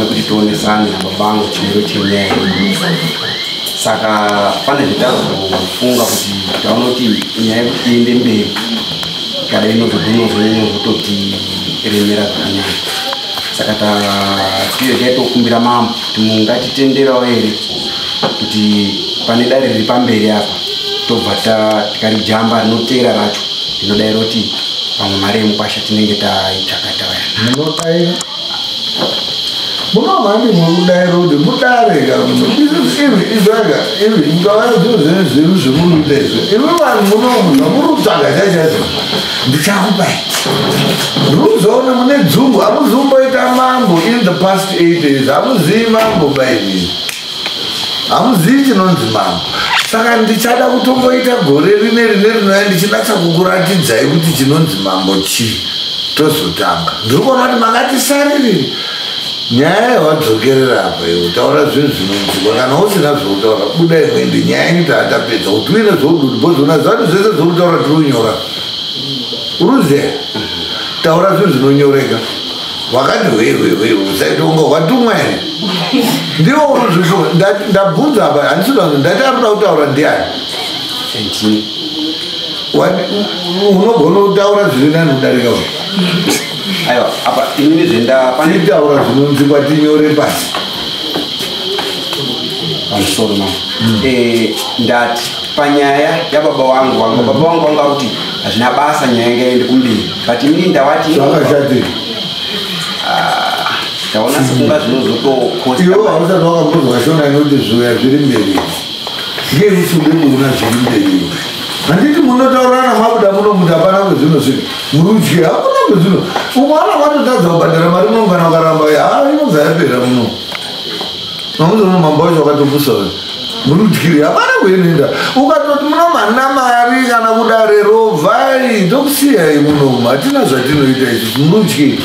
kuti tionesane nababangu chimiro chenyaya. Saka pane zvitazofunga kuti taona kuti nyaya yekuti iende mberi kada inozototi remera zvakanyanya. Saka taitokumbira mambo kuti mungatitenderawo here kuti pane dare riri pamberi apa tobva tikarijamba rinoteera racho rinodaira kuti pamwe mari yemukwasha tinenge taitsvaka tawaya. Munodaira munomhandi mukudaira kuti mudareka ivi mukavana zvinhu zvemunudezvo ivi vanhu munomu murutsvaga chachacho ndichakupai ndikuzoona mune dzungu hamuzumboita mambo in the past 8 days hamuzivi mambo bainini hamuzivi chinonzi mambo. Saka ndichada kutomboita gore rine rinoya ndichinatsa kukuratidzai kuti chinonzi mambo chii tozotanga. Ndiri kuona kuti mangatisariri nyaya yawadzokerera apa iwe taura zvinhu zvinonzwa kana usina zvoutaura buda imwende nyaya inoti hatapedza kuti uine zvodudu bozona zvati zvese zvokutaura tironyora uruziya taura zvinhu zvinonyoreka wakati hwehwehwe usaita kunga watumwa here ndiwo uruzvishuwa ndabvunza apa handisida ndati arikuda kutaura ndiani unogona kutaura zviri nani kudarika aiwa apa inini zvendapanotaura zvinonzi kwatinyore pasi pamusoro mama ndati panyaya yababa wangu baba wangu vanga kuti hazvina basa nyaya ingaende kumberi but inini ndawati zvakashatei taona sekunga zvinozotokosta iwo hausati wakambozwa shona inoti zvoya zviri mberi ngeusude kuona zviri mberi handiti munotaurana mabuda munomuti hapana kwezvino zvino murudyi hakuna kwezvino umwana watotadza kubhadhara mari munongana ukaramba inobva yapera muno mamuzoona mambo wacho wakatopusa murudyiri hapana kuenenda ukatoti munomhana mari kana kudare rovhai ndokusiyai munomu hatina zvatinoita izvi murudyiri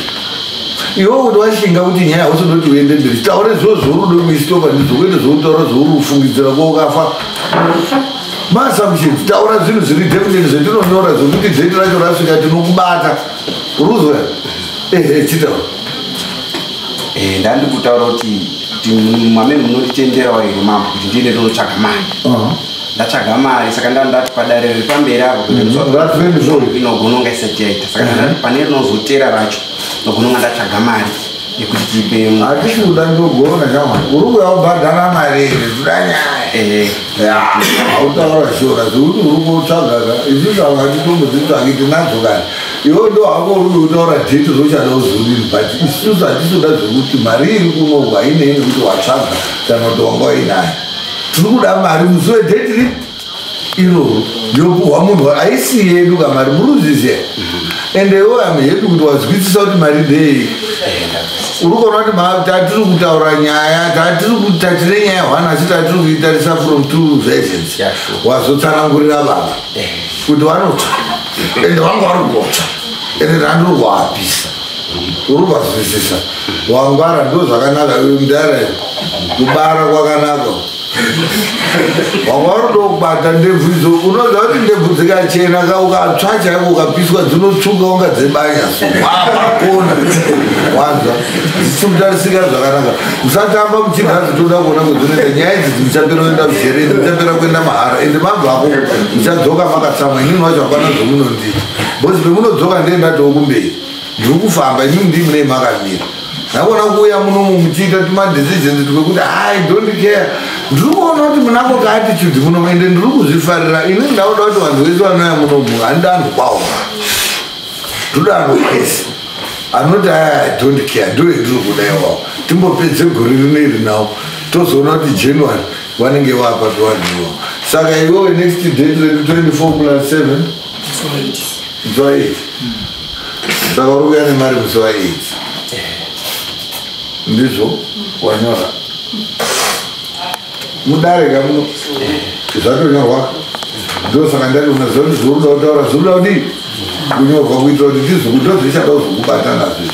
iwo kuti washinga kuti nyaya hausodoti uende mberi taure zvo zvorudo kuisitopa ndizvo kwete zvoutaura zvorufungidzira kwaukafa maassumptions taura zvinhu zviri definite zvetinonyora zvokuti dheti racho rasvika tinokubata uruzwa chitaura ndandi kutaura kuti mame munotitenderawo here mambo kuti ndiende ndotsvaga mari ndatsvaga mari saka ndandati padare riri pamberi apo inogona unga isati yaita saka ndandati pane rinozotera racho nogona unga ndatsvaga mari yekuti tipe hatisi kuda ndogona chama uri kuya kubhadhara mari here zvidanyaya autaura shora zvokuti uri kutsvagaga isusu havatitombozvitsvagi tinadzo kani iwo ndo hako uri kutaura dheti rochada uzodini but isusu hatisuda zvokuti mari iri kunohwa inei nekuti watsvaga kana kuti wanga wainayo tiri kuda mari musi wedheti iroro yopuhwa munhu haisi yedu kamari muruzviziya ende iwo hamhedu kuti wazwisisa kuti mari ndei uri kuona kuti tatiri kutaura nyaya tatine nyaya 1 asi tatiri kuitarisa from 2 versions wazotsanangurira vava kuti vanotsva ende vanga vari kutsva ende randiri kuhapisa uri kwazwisisa wangwara ndo zvakanaka mudara kubara kwakanaka wangwarudo kubata ndebvu idzo unoziva kuti ndebvu dzikachena ukatsva chaiko ukapiswa dzinotsvuka unga dzebanya wakona wanzwa dzisimutarisika zvakanaka musatamba muchigasi toda kuona kwedzinoita nyaya idzi dzichapera kuenda kushereni dzichapera kuenda mahara ende mambo ako muchadzoka makatsamwa inini wacho hapana zvomunondii bosi pemunodzoka ndiendatowo kumberi ndiri kufamba inini ndii munei makamira nakona kuuya munomu muchiita timadecisions twekuti I don't care ndiri kuona kuti munako kaattitude munomu ende ndiri kuzvifarira ini ndauda kuti vanhu vese vanouya munomu handidi anhu kwawo ndoda anhu kwese anoti I don't care ndo endiri kuda iwawo timbopedze gore rineri nawo tozoona kuti January vanenge vapa pavaniwa saka iwowe next date redu 24 plus 7 musi wa8 saka uri kuya nemari musi wa8 ndizvo wanyora mudareka muno zvatonyorwa ndosaka ndati unaziva kuti zvoruda kutaura zvoruda kuti kunyorwa kuitira kuti ndizvokutozichada kuzokubata nazvo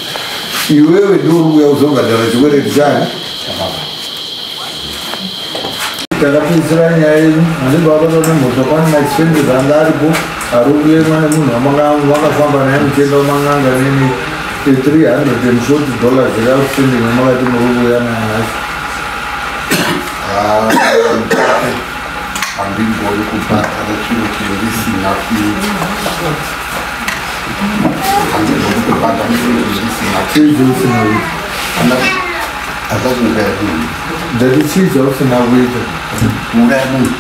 iwewe ndiuri kuya kuzobhadhara chikwereti chani takapedzisira nyaya yenyu handibva vakatoona mhosva pane maexpenses anga aripo ari kuyemwa nemunhu wamakafamba naye muchienda wamanganga neni $340 zekautending wamakati muri kuya chiro chisina kuita hanze kwekubhadhara chiro chisina kuita akazongaya munhu ndati chiza usina kuita uraya munhu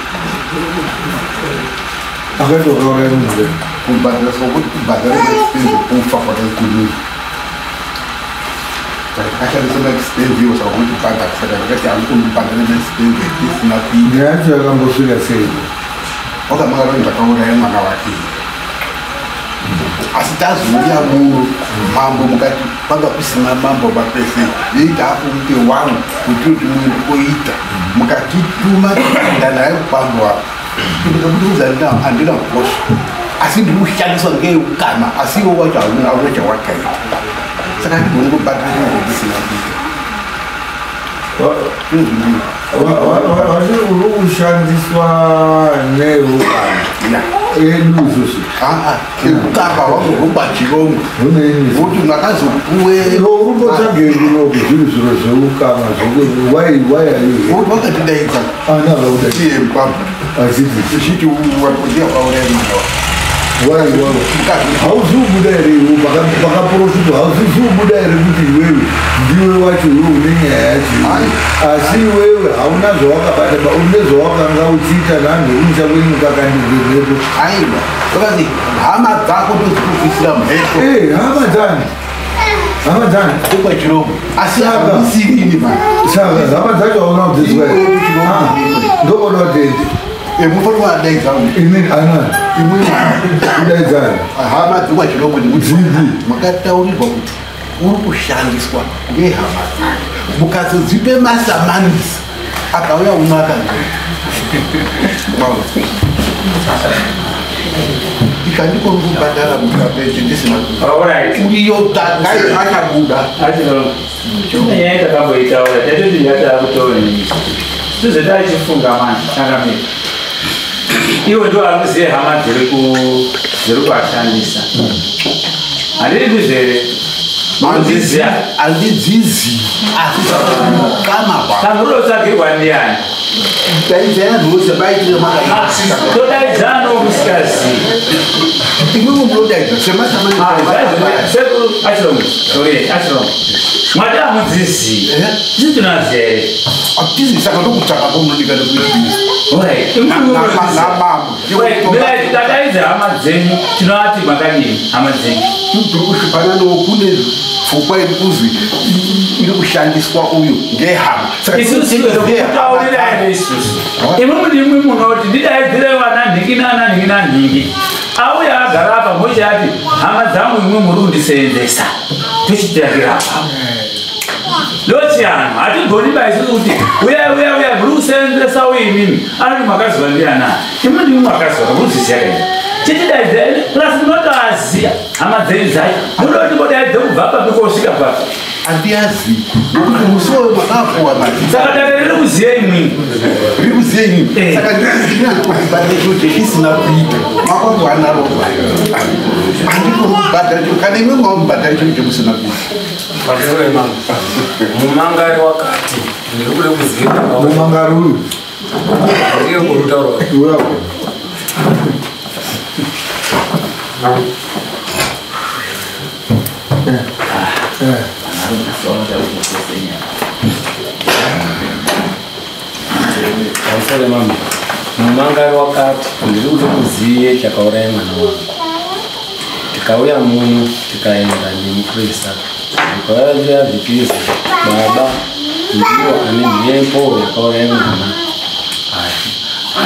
akatokauraya munhu kubhadhara sokuti kubhadhara expense kufa kwakaikuruza akashandisa expense iyo saka kuti bhadhara saka akati andikubhadhara expense isina kuita neacho akambosvika sei wakamangaro ndakauraya mwana wake asi tazouya muno mambo mukati panga kusina mambo papese veita akuite wangu kuti kuti muende koita mukatituma tikaenda naye kupambo apo ndikakuti handina kukosha asi ndiri kushandiswa ngeukama asi iwo wacho hauna una chawakaita saka ndigoni kubhadhara chinhu chisina uri kushandiswa neukama eduzusu ukapa wangorumba chirombo kuti makazopuweurumbotsvageunoku zviri zviro zveukama zvekuti wakatidaidza achiti wakauraya hauziubuda here pakaprofitwa hauziubuda here kuti iwewe ndiwe wacho iwe une nyaya yacho asi iwewe hauna zvawakabata une zvawakanga uchiita nanhu unisha kwenyuka kandirepo aiwa akazi hama dzako ndozikufisira mhepo hama dzani ukwa chirombo asi hakusirini ma saka hama dzacho hauna kudzidzwa ndokoda kutende mufoti wadaidza inini anani imwe idaidzani hama dzikwa chirombo ndikudzivi makataurirwa kuti uri kushandiswa ngehama dzake mukazodzipe masamanisi akauya unaka ikandikoni kubhadhara mukapeche ndisina uriyo takai achabuda nyaya takamboitaura tatoti yatakutooni tizotaichifunga mani takamira iwo ndo anozive hama dziri kuashandisa handiri kuzere handidzizi kamurotsvagirwa ndiani todaidzano musikazi achiromo mwatamudzizi isi tunaziya here atizisaka ndokutsvaka komunodika tadaidza hama dzenyu tinovati makadini hama dzenyu tiri kusvipana nokune pfungwa iri kuzi iri kushandiswa uyu ngehama isusikutaurirai isusu imwe ndimwe munoti ndidaidzire vana nhingi nanhingi nanhingi auya agara apa mochati hama dzangu imwe muri kundisenzesa tochitakira apa ndochiyano hatigoni baisusu kuti uya muri kusenzesa uimimi anoti makaziva ndiana imwe ndimwe makaziva muziziya chitidaidzeni plus munotoaziya hama dzenyu dzacho munoti modaidze kubva papi kosvika papi handiyazi nokuti musiwo makapuwa saka dare riri kuziya imwini riri kuziya imwini saka ndinakubhadhara chiro chisina kuita makongoana roba handikoni kubhadhara chiro kana imwe maomubhadhara chiro chemusina kuita mumangari wakati ndiri kuda kuziva mumangari uyu ndiye kurutaura Kausale mama mumangari wakati ndiri kuda kuzive chakauraya mwana wangu tikauya muno tikaenda nemuprista ndikauya vhikizi baba ndiwo ane mhepo yakauraya mwana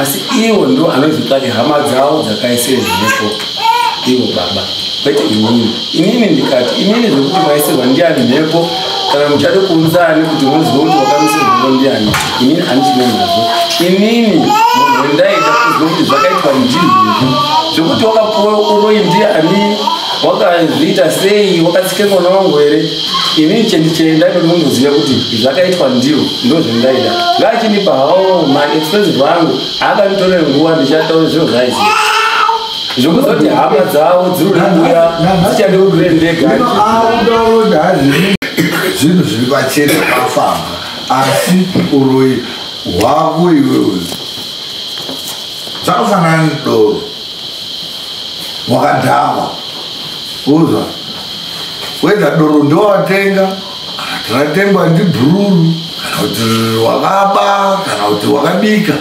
asi iwo ndo anozotsvake hama dzavo dzakaise mhepo ivo baba kwete inini ndikati inini zvekuti maisirwa ndiani mhepo kana muchade kuunzani kuti muzive kuti wakamisirwa ndiani inini handichine nazvo inini munhu wendaida kuziva kuti zvakaitwa ndizvizvi zvekuti wakapuwa uroi ndiani wakazviita sei wakatsikerwa nawangu here inini chendichenda mundoziva kuti zvakaitwa ndiwo ndo zvendaida ngaachinipa hawo maexpensive angu akanditorera nguva ndichataura zviro zvaiziva zvokuzoti hama dzavo dzirikuuya dzichade kudure ndega zvinhu zviri pachena pafamba asi uroi hwako iwewe dzakafanana nedoro wakadhakwa uzwa wedza doro ndowatenga kana kuti ratengwa ndibhururu kana kuti wakaba kana kuti wakabika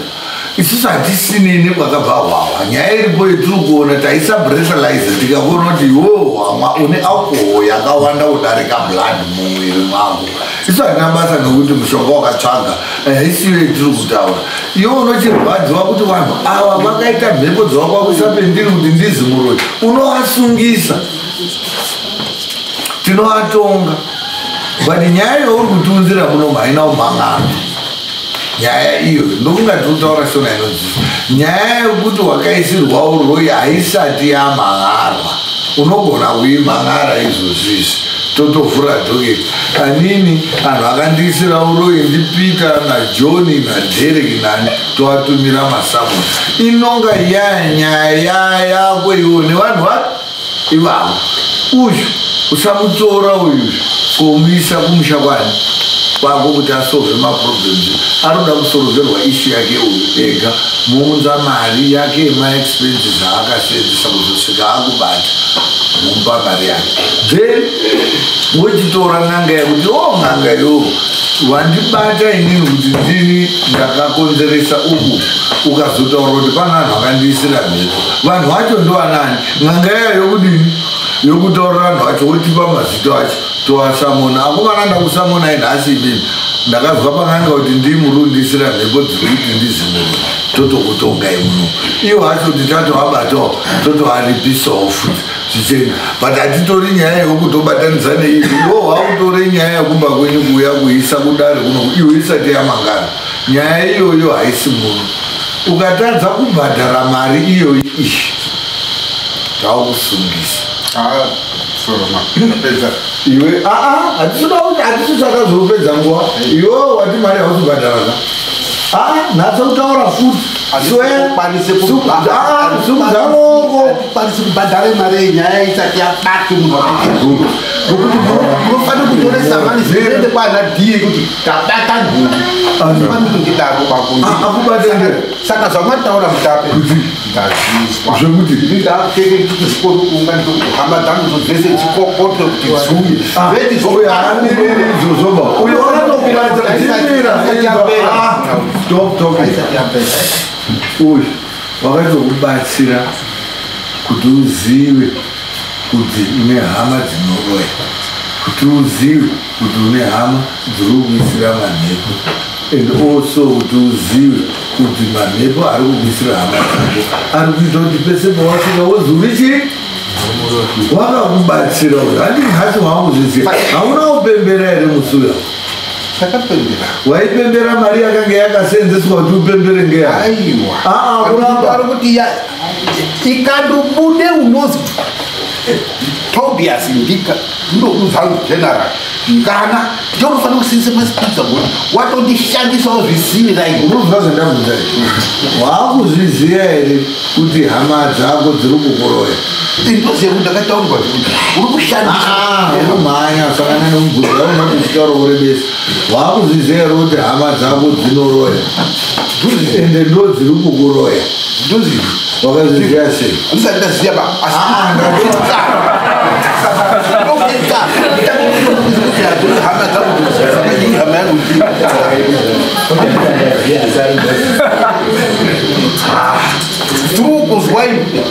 isusu hatisinini kwakabva hwawa nyaya iripo yetiri kuona taisabresalaiza tikakuona kuti hwamwa une alcohol yakawanda kudarika blood mumwiri mwangu isu hatina basa nokuti mushonga wakatsvaga haisiyo yetiri kutaura iwo unochirwadziwa kuti vanhu ava vakaita mhepo dzavakwakuisa pendiri kuti ndizimuroi unovasungisa tinovatonga but nyaya yauri kutiunzira munomu haina umangano nyaya iyo ndokunga tinotaura shona inodzidzisa nyaya yekuti wakaisirwa uroi haisati yamhangarwa unogona kuimhangara izvozvizvi totovhura dhoketi anini anhu akandiisira uroi ndipita najoni nadereki nani tovatumira masamoni inonga nyaya yako iwo nevanhu ivavo uzvu usamutora uyu komuisa kumusha kwani kwako kuti asolve maproblems anoda kusolverwa ishu yake uyu ega muunza mari yake emaexpenses aakasenzesa kuzosvika akubata mupa mari yake then wochitora n'anga yakuti n'anga yo wandibata inini kuti ndini ndakakonzeresa uku ukazotaura kuti pana vanhu vakandiisira mhepo vanhu vacho ndoanani n'anga yayo yokudini yokutaurira vanhu vacho wotipa mazito acho tovasamona akomana ndakusamona inhasi inini ndakazwa pakanga kuti ndimurundisira mhepo dziri kuti ndizimuro totokutongai muno iwo hacho kuti tatovabatawo totovaripisawo futi zvichena but hatitori nyaya yokutobatanidza neizvi iwo hautore nyaya yekumba kwenyu kuuya kuisa kudare kuno iwe isati yamangana nyaya iyoyo haisi muno ukatadza kubhadhara mari iyoyi ishi taakusungisa iwe hatisisakazopedza nguva iwe wati mari hausibhadharaka nhasi kutaura futi kwanise kubhadhare mari yenyaya isati yabati munhu wakazuru nokuti unofanira kutoresa mari ziende kwana dhiye kuti tabata nhungu anofanira kundidaro kwakubatende saka zvamataura mutape ndazizwa zvekuti ndakutenge kuti zvikoro kunga hama dzangu dzozvese chikokoto kuti dzuye veti zozoba uyo uyu wakatokubatsira kuti uzive kuti une hama dzinoroya kuti uzive kuti une hama dziri kuisira mamhepo and also kuti uzive kuti mamhepo ari kuisira hama dzako ari kuita kuti pese pawasvika wozuri chii wakakubatsira uyu handii nhasi waakuzviziva hauna kupembera here musuya takapembera waipembera mari yakanga yakasenzeswa kuti upembere ngeaiwaari kuti ikandobude unozi Tobias ndika ndokuzangu general kana ndinofanira kusenzesa masipika bona watondishandisawo zvisivira unozva zvandabvunza waakuzviziva here kuti hama dzako dziri kukuroya ndozero ndakataurwa kuti uri kushandisaaumhanya sakana nemubvunza unoti chitauro urebesa waakuzviziva here kuti hama dzako dzinoroya ende ndo dziri kukuroya ndoziva wakazviziva sei andisati ndaziva turukuzwa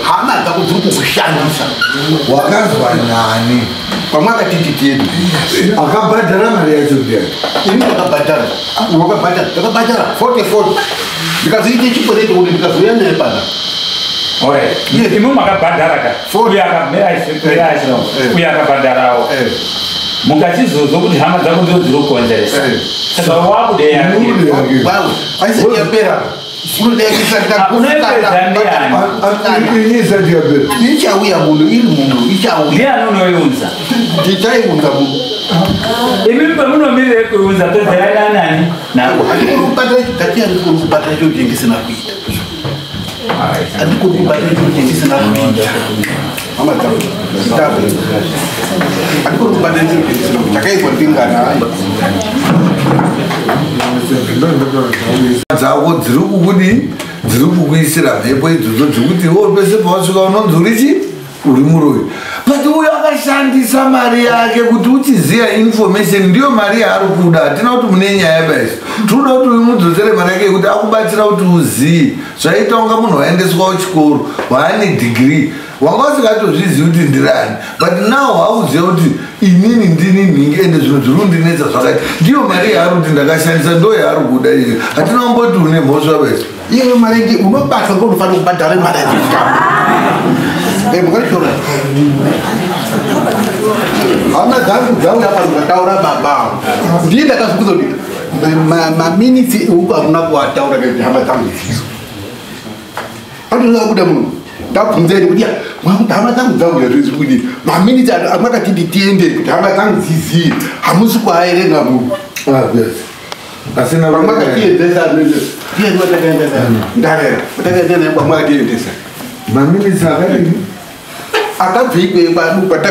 hama dzako dziri kukushandisa wakazwa nani pamwakatiti tedu akabhadhara mari yacho ndiani ini ndakabhadhara ndakabhadhara 44 ndikazoite chikwereti kuti ndikazoya naye pana imi makabhadharaka uyo akabhadharawo mukachizozwa kuti hama dzako ndo dziri kukonzeresa saka wakudeya aisati yapera ichauya muno iri muno ichauya ndianonoiunza ndichaiunza muno imi pamunomirire kuunza todzayananani nako andikubhatira cho ndengisina kuita andikubhatira cho ndengisina kuita mama dzangu andikubhatira cho ndengisina kuita takaizwa ndingana dzako dziri kukudi dziri kukuisira mhepo idzodzo dzekuti iwo pese pawasvika unonzi urichi uri muroyi but uyo akashandisa mari yake kuti uchiziya information ndiyo mari yaari kuda. Hatina kuti mune nyaya basi tinoda kuti umudzosere mari yake yekuti akubatsira kuti uziye zvaita unga munhu waendeswa kuchikoro waane degree wanga usingatozvizivi kuti ndirani but now hauziva kuti inini ndini nhingi ende zvinhu zviri kundinetsa zvakati ndiyo mari yaari kuti ndakashandisa ndo yaari kuda iyo. Hatina kumboti une mhosva basi iwe marengi unobatwa ngonofanira kubhadhara mari yadzisikamo mukaitora hama dzangu dzauya pano ukataura baba ndiye ndakazokuzoti maminitsi euku akuna kuataura kuti hama dzangu dziso anoda munhu ndabvunzeni kuti hama dzangu dzauya zvizvi kuti maminitsi amakati nditiende kuti hama dzangu dziziye hamusi kuaerenga munhu asina kwamakatiendesa ndarera utakaendesa kwamakatiendesa maminitsi akadini akabvigwe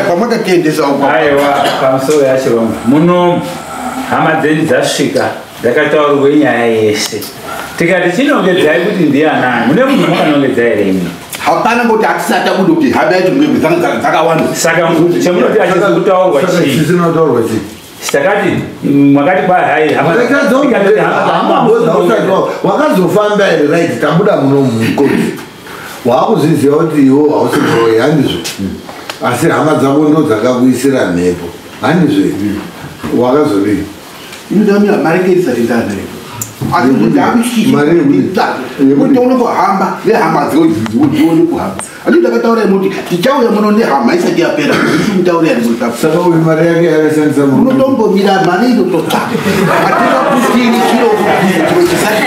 kwamakatiendesa aiwa pamusoro yachirongwa muno hama dzedu dzasvika dzakataurirwe nyaya yese tikati chinongedzai kuti ndianani mune munhu makanongedza here imi hapana kuti atisata kuti kuti hama yacho mbembe dzakawanda saka chemunoti achisi kutaurwa chii chisinotaurwa chii takati makati kwahai wakazofamba here right tabuda muno mukoti wakuzviziva kuti iwo hausi muroyi handizvo asi hama dzako ndo dzakakuisira mhepo handizvo wakazodii inoda maringe isati ndanayo asiunokuhamba nehama dzione kuhamba ani ndakataura muti tichauya muno nehama isati yapera ichimutaurasaka uyu mari yake yakashandisa unotombomira mari inototsvaka atina kutini chiro chisati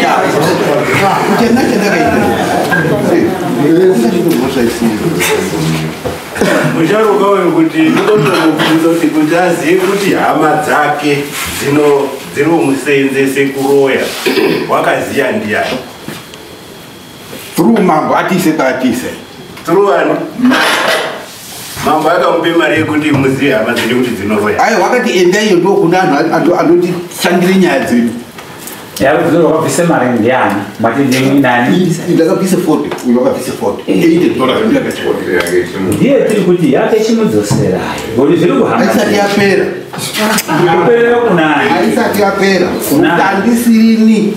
musharuka uyu kuti ndotomubvunza kuti azive kuti hama dzake dzinomusenzese kuroya wakaziya ndiani through mambo atise paatise through ani mambo akamupe mari yekuti muzive hama dzine kuti dzinoroya aiwa wakati endaiyo ndo kuna anhu anotishandire nyaya dzedu yakuzoro wakabvise mari ndiani matindinani ndakabvise 40 uyo wakabvise 40 ndiye tiri kuti yake chimudzosera ngoti zviri kuhamba aisati yapera kuperera kunani aisati yapera utandisirini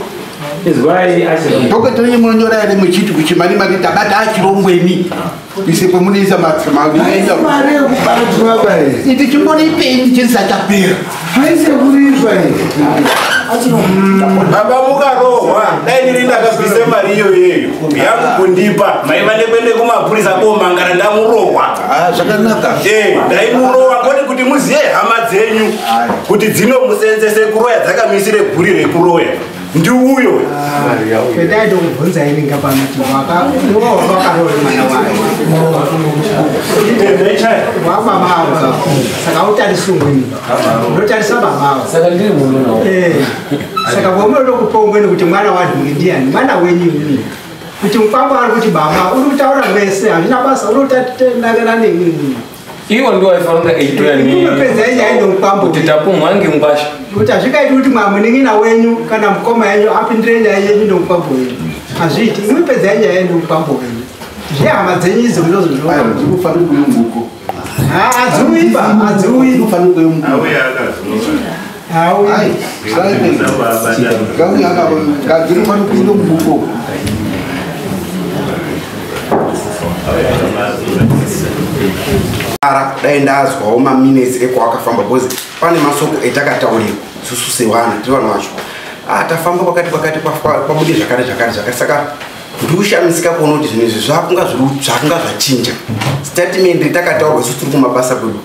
izwai achirongwa toketonye munonyora ere muchiti kuchimari mari tabata achirongweni isepo munoisa mari yekubatwa bai iti chimbonipeni chisati yapera haise kuripa baba mukarohwa dai ndiri ndakabvise mari iyoyeyo yakukundipa maiva nekwende kumapurisa komangara ndamurohwa zvakanaka ndaimurohwa koti kuti muziye hama dzenyu kuti dzinomusenzese kuroya dzakamisire guri rekuroya ndi uyo pedai ndokubvunza ini ngapamuti wakarohwe mwana wababa saka utarisungweni unotarisa babao saka ndiri munhu saka vomunoda kupa umweni kuti mwana wanhungi ndiani mwana wenyini kuti mukwamba ari kuti baba uri kutaura mwese hazvina basa unotatenangana neni iwo ndiwo aifanira eitopedza inyaya inomukwambo kuti tapumwange ngwasha kuti hazvikaiti kuti mwamuning'ina wenyu kana mukoma yenyu apindire nyaya yenyu nomukwambo wenyu hazviiti imupedza inyaya nomukwambo wenyu zvehama dzenyu idzo ndinofanira kuyumbuko adziuyi dai ndazwawo maminitsi ekwawakafamba because pane masoko etakataurirwa susu sewana tiri vanhu vacho tafamba pakati pabude zvakare saka ndiushamisika kuona kuti zvinhu izvi zvakunga zvachinja statement ritakataurwa isusu tiri kumabasa kwedu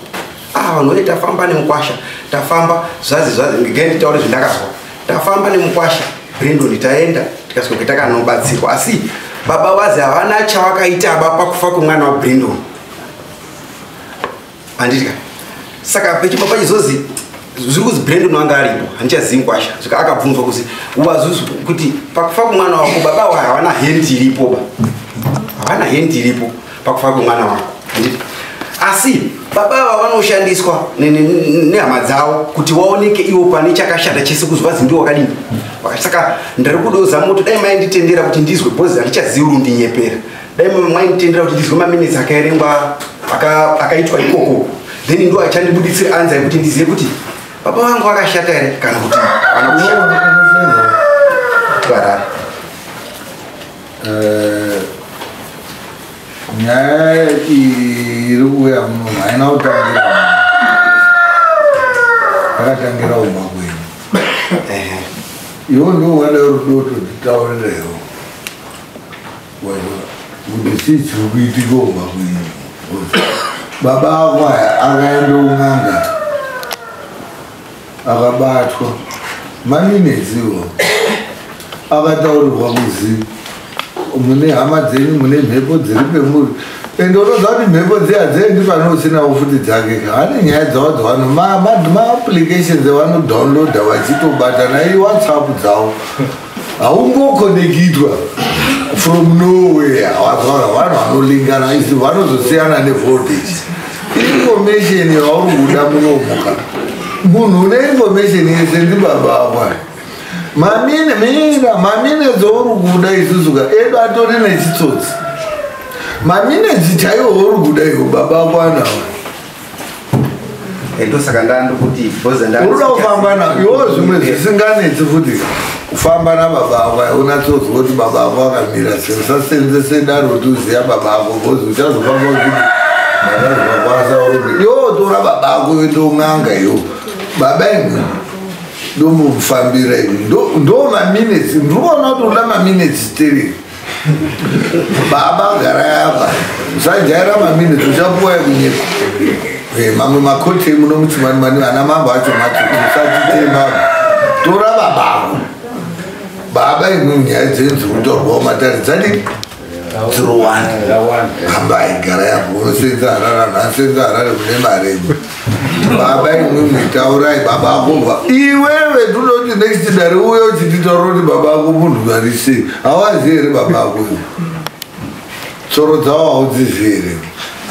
vanhu vati tafamba nemukwasha tafamba zvazi ngai nditaure zvendakazwa tafamba nemukwasha Brandon taenda tikasvika takanobatsirwa asi baba vazi havana chavakaita pakufa kwemwana waBrandon handika saka pechibaba chizozi zviri kuzi Brandon wanga aripo handichazivi mukwasha saka akabvunzwa kuzi uvazuzi kuti pakufa kwemwana wako baba wa havana hendi iripo pakufa kwemwana wako handiti asi baba vanoshandiswa nehama dzavo kuti vaoneke ivo pane chakashata chese kuzvazi ndiwo wakadini. Saka ndiri kudozama kuti dai mainditendera kuti ndizwe bhozi handichazivi rundinyepera, dai mainditendera kuti ndizwe maminitsi akaerengwa akaitwa ikoko, then ndo achandibuditsira anza yekuti ndizive kuti baba vangu akashata here kana kuti ana kushata. nyaya iri kuuya muno haina kutangira akatangira umwa kwenyu iwo ndo wada rudo totitaurirewo kuti chii chiri kuitika umwa kwenyu. Baba ako akaenda ung'anga akabatwa manineziwo akataurirwa kuzi mune hama dzenyu mune mhepo dziri pemuri ende unoziva kuti mhepo dzihadziendi panosina futi dzake hane nyaya dzavo dzavano maapplications evanodownloada vachitobata nai whatsapp dzavo haungokonekitwa from nowhere vanhu vanolingana isi vanozosiyana nevoltage information yauri kuda munomuka munhu une information yese ndibaba akwa mamine dzouri kuda isusuka edu atori nechitsotsi maminedzi chaiwo uri kuda iwo baba ako anawo ndosaka ndandokuti unoda kufamba navo iwo zvimwe zvisinganetsi futi kufamba nababa ako unatsoziva kuti baba ako akamira sei usasenzese daro kuti uziya baba ako bhozi uchazofamba kuti ndakazvakwanisa uri iwo tora baba ako vendong'anga iwo baba imwe ndomufambira ivi ndo maminetsi ndikuona kuti uda maminetsi stering baba gara yapa usajaira maminetsi uchapuwa ekunyeka mamwe makoti munomutimani ana mambo acho matsvuku usatitema tora babako baba imwe nyaya dzenzi kutorwawo matari dzadi 01 hambai gara yapo unosenza harara nasenza harare kune marenyi baba imwe muitaurai baba ako bva iwewe tunoti next dare uye uchititaura kuti baba ako munhu arisei hawazi here baba ako tsoro dzavo haudzizi here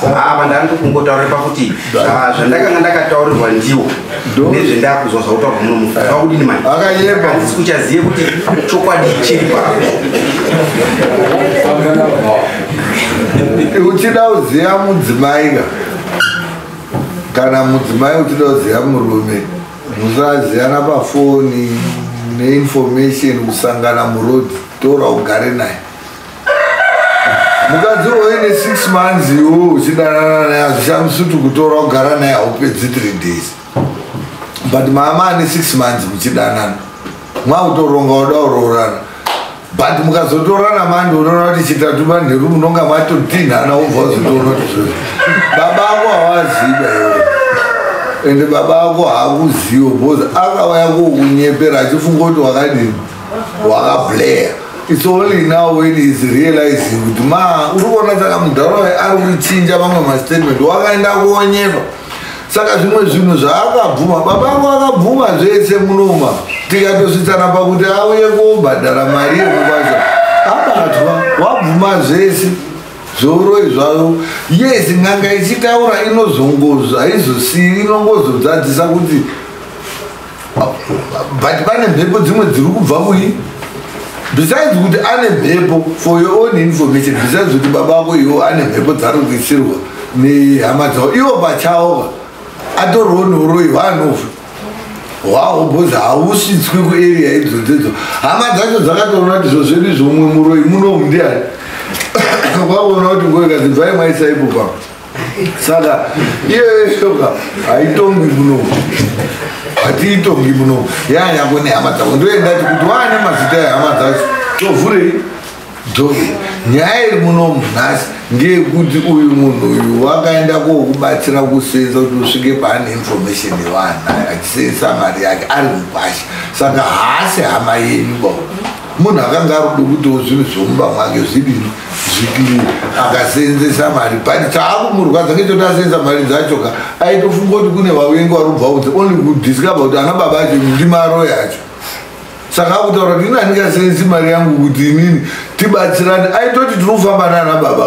apa ndandokungotaura pakuti zvandakanga ndakataurirwa ndiwo nezvendakuzwa zvautaurwa munomufaudini mani akayepa handisi kuchazive kuti chokwadi chiri uchida kuziva mudzimaika kana mudzimai uchida kuziva murume musaziyana pafoni neinformation kusangana murodhi tora ugare naye mukadzi uine 6 months iwo uchidanana naye hazvichamsuti kutora kugara naye haupedzi 3 days but mama ane 6 months muchidanana mwakutoronga uda kuroorana but mukazotorana mandi unoona kuti chitatu manheru munonga matotinhana ubva uzotoona kuti zvo baba ako hawaziba iwe ende baba ako haakuziva bcause akauya kokunyepera achifunga kuti wakadini wakableya. It's only now when he's realizing kuti uri kuona saka mudharaunda ari kuchinja mamwe mastatement wakaenda kuonyepa saka zvimwe zvinhu zvaakabvuma baba ako akabvuma zvese munoma tikatosvitsana pakuti auye kobhadhara mari yekubasa abatwa wabvuma zvese zvoro izvavo yes ng'anga ichitaura inozongozo haizosiyi inongozodzadzisa kuti but pane mhepo dzimwe dziri kubva kuyi besides kuti ane mhepo for your own information besides kuti baba ako iwo ane mhepo dzari kuisirwa nehama dzavo iwo pachavo atoriwo nhoro iwanofa wawo bhozi hausvitswi kuarea idzodzedzo hama dzacho dzakatoona kuti zvo zvedu zvomwe muroi munomu ndiani kwakuona kuti ngoikazi bvai maisaipo pa saka iyoyoka haitongi munomu hatiitongi munomu yanyako nehama dzavo ndoendati kuti waane mazita ehama dzacho tovhurei dhovi nyaya iri munomu nhasi ngeyekuti uyu munhu uyu wakaenda kokubatsira kusenza kuti usvike paane information yevanhu achisenzesa mari yake ari mugwasha saka haasi hama yenyu ba munhu akanga ari kuda kutiwo zvinhu zvomumba mwake zvidini zvikili akasenzesa mari but chaakumurwadza ngechoti asenza mari dzachoka aitofunga kuti kune vavengi vari kubva kunze only kudiscover kuti ana baba acho ndimaro yacho saka akutaura kuti ina ndingasenzi mari yangu kuti inini tibatsirane aitoti tiri kufamba naana baba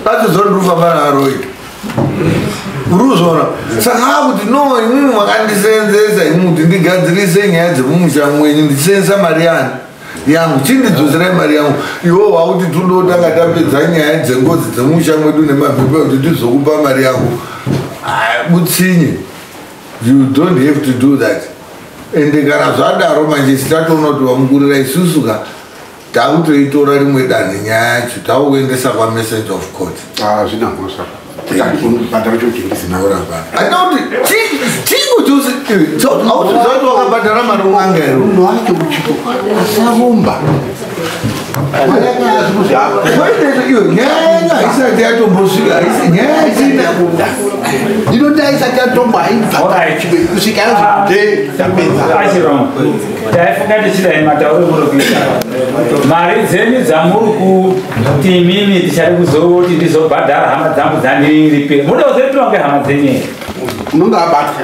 atozva ndiri kufamba naaroita uruzona saka akuti no imimi makandisenzesa imuti ndigadzirise nyaya dzemumusha mwenyu ndisenzesa mari yani yangu chindidzoserai mari yangu iwo wauti tundotanga tapedza nyaya dzengozi dzemusha mwedu nemabhipa kuti tizokupa mari yangu butsinye. You don't have to do that. Ende kana zvadaro manje sitatoona kuti wamugurira isusuka takutoitora rimwe danho nyaya yacho takuendesa kwamessage of court. Zvinamosa badara chotingisinaurapa anoti chingutuzati wakabhadhara mari un'anga ero munhu wacho uchito asaromba nyaya haisati yatombosvika nyaya ndinoti haisati yatomba kusvika taifunga tichidai matauro muri kuita mari dzenyu dzamuri kuti imimi tichari kuzoti ndizobhadhara hama dzangu dzandiripe muda kuzopiwa ngehama dzenyu unonga abatwa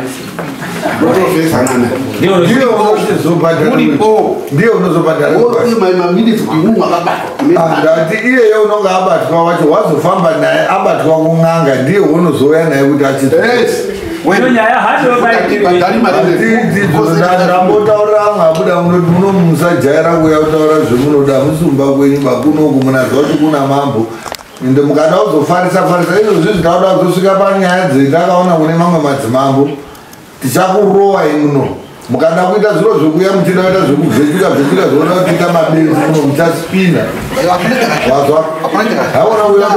ndiye unozobhadharandati iyeyo unonga abatwa wacho wazofamba naye abatwa kun'anga ndiye unozouya naye kuti achidambotaurira amwe abuda munomusajaira kuya kutaura zvemunoda musumba kwenyu bakunoku munaziva kuti kuna mambo ende mukada kuzofarisa izvozvi zvitauda kuzosvika panyaya dzetakaona kune mamwe madzimambo tichakurowa imuno mukada kuita zviro zvokuya muchida kuita zvekuvhetuka zvoona kutiita mabenzi muno muchaspina wazwa haona uya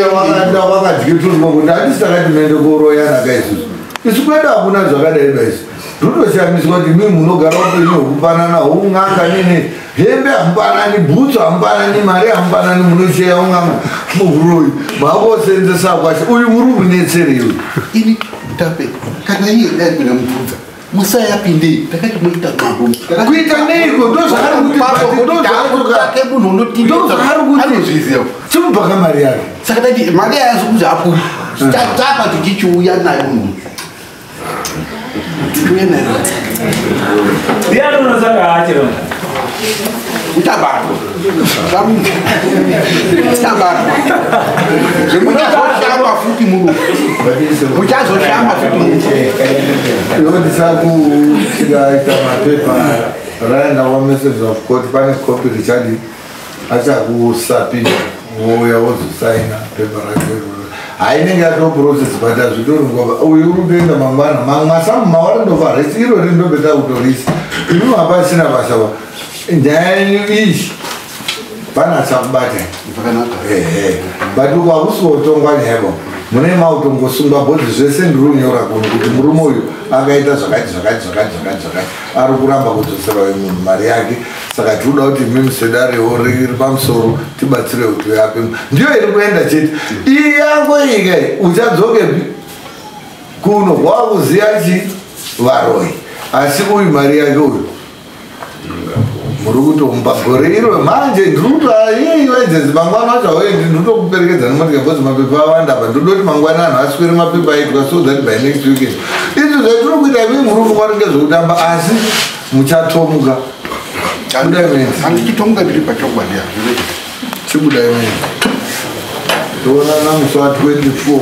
wakanda wakadyiturwa kuti hatisi takati mende koroyana kaisusu isu kwedu hakuna zvakadai baisi totoshamiswa kuti mii munogara upenyu hwekupanana houn'anga nini hembe hamupanani bhutsu hamupanani mari hamupanani munosheya un'anga muhuroyi makosenzesa kwashe uyu muri kunetsereiwe ini tape kana iye daipinda mubvudza musayapindei takati muita mambo kuita neiko ndozvaake munhu unotindoanozviziva chimubhaka mari yake saka tati mari yayazi kuti apuyi tapa tichichiuya nayo munhu tiuye nayo ndiani unosanga hachiro uchabatwa zvemuchazoshamba futi munhu muchazoshamba futi munhu iwondisakuaita mapepa raenda wamessage of court pane kopi richadi achakusapina woya wozosaina pepa racho hainenge yatoprocess but hazvitori ngova uyu uri kutoenda mangwana masamumawarindova resi iro rindobeta kutorisi imi hapasina basava nyaya yenyu iyi pana achakubata but ukakusotongwa nyaivo mune mautongosunga bhodhi zvese ndirunyora kuno kuti murume uyu akaita zvakati ari kuramba kudzosera wemunhu mari yake saka tinoda kuti mimsedarewo riri pamusoro tibatsire kuti yape ndiyo iri kuenda chete iyi yangu ika uchadzokepi kuno wakuziya chi varoi asi uyu mari yake uyu muri kutomba gore iro manje ndiriutoaiwedzezi mangwana acho awendi ndinotokuperekedza nemotika bhozi mapepa awanda apa ndodoti mangwana anhu aswere mapepa aitwa so that by next weekend izvi zvaitiri kuita imi muri kufunga kuti ngezvekutamba asi muchatomuka handichitomuka ndiri pachokwadi chikudai mene toonana musi wa 24